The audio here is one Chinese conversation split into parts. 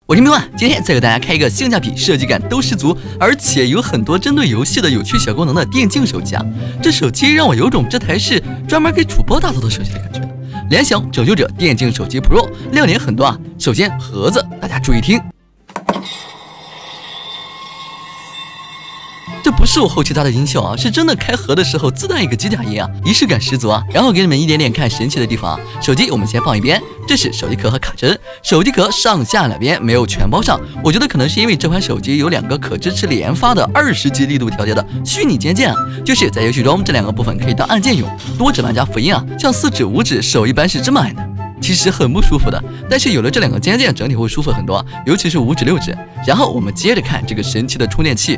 我是迷幻，今天再给大家开一个性价比、设计感都十足，而且有很多针对游戏的有趣小功能的电竞手机啊！这手机让我有种这台是专门给主播打造的手机的感觉。联想拯救者电竞手机 Pro 亮点很多啊！首先盒子，大家注意听。 这不是我后期加的音效啊，是真的开盒的时候自带一个机甲音啊，仪式感十足啊。然后给你们一点点看神奇的地方啊。手机我们先放一边，这是手机壳和卡针，手机壳上下两边没有全包上，我觉得可能是因为这款手机有2个可支持连发的20级力度调节的虚拟肩键啊，就是在游戏中这2个部分可以当按键用，多指玩家福音啊，像4指、5指手一般是这么按的。 其实很不舒服的，但是有了这2个肩键，整体会舒服很多，尤其是5指、6指。然后我们接着看这个神奇的充电器。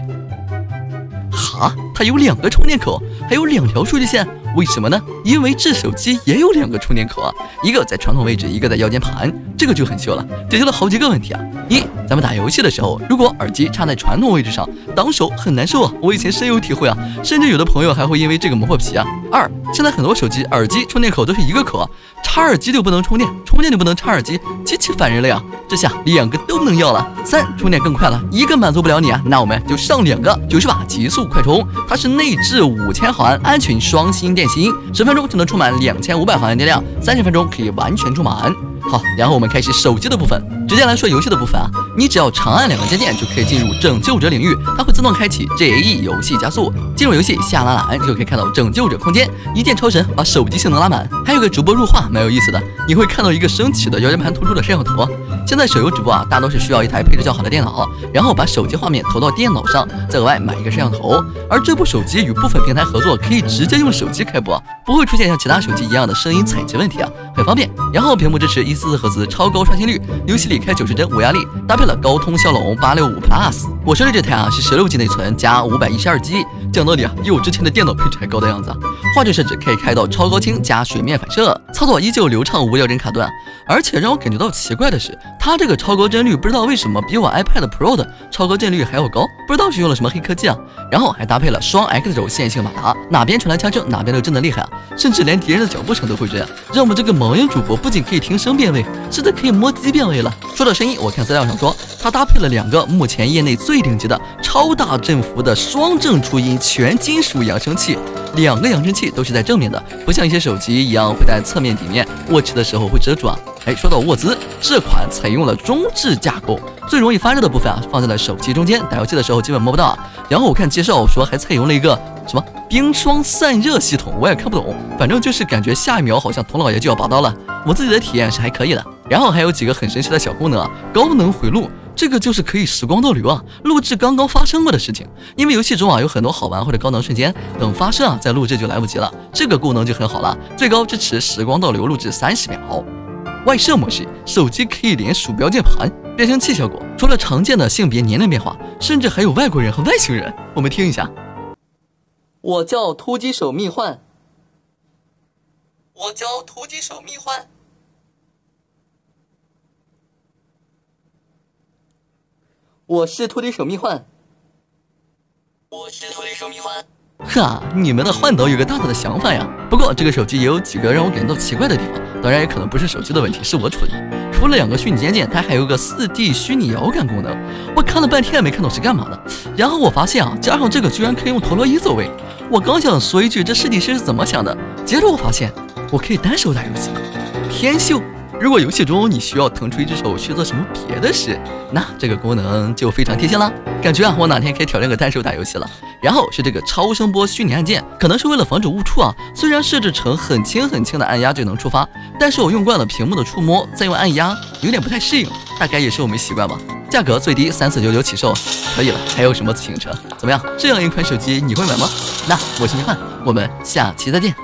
哈，它有2个充电口，还有2条数据线，为什么呢？因为这手机也有2个充电口啊，一个在传统位置，一个在腰间盘，这个就很秀了，解决了好几个问题啊。一，咱们打游戏的时候，如果耳机插在传统位置上，挡手很难受啊，我以前深有体会啊，甚至有的朋友还会因为这个磨破皮啊。2，现在很多手机耳机充电口都是一个口啊，插耳机就不能充电，充电就不能插耳机，极其烦人了呀。这下2个都能要了。3，充电更快了，一个满足不了你啊，那我们就上2个，90瓦极速快充，它是内置5000毫安安全双芯电芯，10分钟就能充满2500毫安电量，30分钟可以完全充满。好，然后我们开始手机的部分，直接来说游戏的部分啊，你只要长按2个键键就可以进入拯救者领域，它会自动开启 JAE 游戏加速，进入游戏下拉栏就可以看到拯救者空间，一键超神把手机性能拉满。还有个直播入画蛮有意思的，你会看到一个升起的腰间盘突出的摄像头。 现在手游直播啊，大多是需要一台配置较好的电脑，然后把手机画面投到电脑上，再额外买一个摄像头。而这部手机与部分平台合作，可以直接用手机开播，不会出现像其他手机一样的声音采集问题啊，很方便。然后屏幕支持144赫兹超高刷新率，游戏里开90帧无压力，搭配了高通骁龙865 Plus。我说的这台啊是16G 内存加512G， 讲道理啊，比我之前的电脑配置还高的样子啊。画质设置可以开到超高清加水面反射，操作依旧流畅无掉帧卡顿。而且让我感觉到奇怪的是， 它这个超高帧率不知道为什么比我 iPad Pro 的超高帧率还要高，不知道是用了什么黑科技啊。然后还搭配了双 X 轴线性马达，哪边传来枪声哪边都震得厉害啊，甚至连敌人的脚步声都会震，让我们这个盲人主播不仅可以听声辨位，甚至可以摸机辨位了。说到声音，我看资料上说，它搭配了2个目前业内最顶级的超大振幅的双正出音全金属扬声器，2个扬声器都是在正面的，不像一些手机一样会在侧面底面，握持的时候会遮住啊。 哎，说到握姿，这款采用了中置架构，最容易发热的部分啊放在了手机中间，打游戏的时候基本摸不到啊。然后我看介绍说还采用了一个什么冰霜散热系统，我也看不懂，反正就是感觉下一秒好像童老爷就要拔刀了。我自己的体验是还可以的。然后还有几个很神奇的小功能啊，高能回录。 这个就是可以时光倒流啊，录制刚刚发生过的事情。因为游戏中啊有很多好玩或者高能瞬间，等发生啊再录制就来不及了。这个功能就很好了，最高支持时光倒流录制30秒。外设模式，手机可以连鼠标键盘，变声器效果，除了常见的性别年龄变化，甚至还有外国人和外星人。我们听一下。我叫突击手蜜幻。我叫突击手蜜幻。 我是突击手蜜幻，我是突击手蜜幻。哈，你们的幻导有个大大的想法呀。不过这个手机也有几个让我感觉到奇怪的地方，当然也可能不是手机的问题，是我蠢。除了2个虚拟键键，它还有个4D 虚拟摇杆功能。我看了半天也没看懂是干嘛的。然后我发现啊，加上这个居然可以用陀螺仪走位。我刚想说一句这设计师是怎么想的，接着我发现我可以单手打游戏，天秀。 如果游戏中你需要腾出一只手去做什么别的事，那这个功能就非常贴心了。感觉啊，我哪天可以挑战个单手打游戏了。然后是这个超声波虚拟按键，可能是为了防止误触啊。虽然设置成很轻的按压就能触发，但是我用惯了屏幕的触摸，再用按压有点不太适应，大概也是我没习惯吧。价格最低3499起售，可以了。还有什么自行车？怎么样？这样一款手机你会买吗？那我是迷幻，我们下期再见。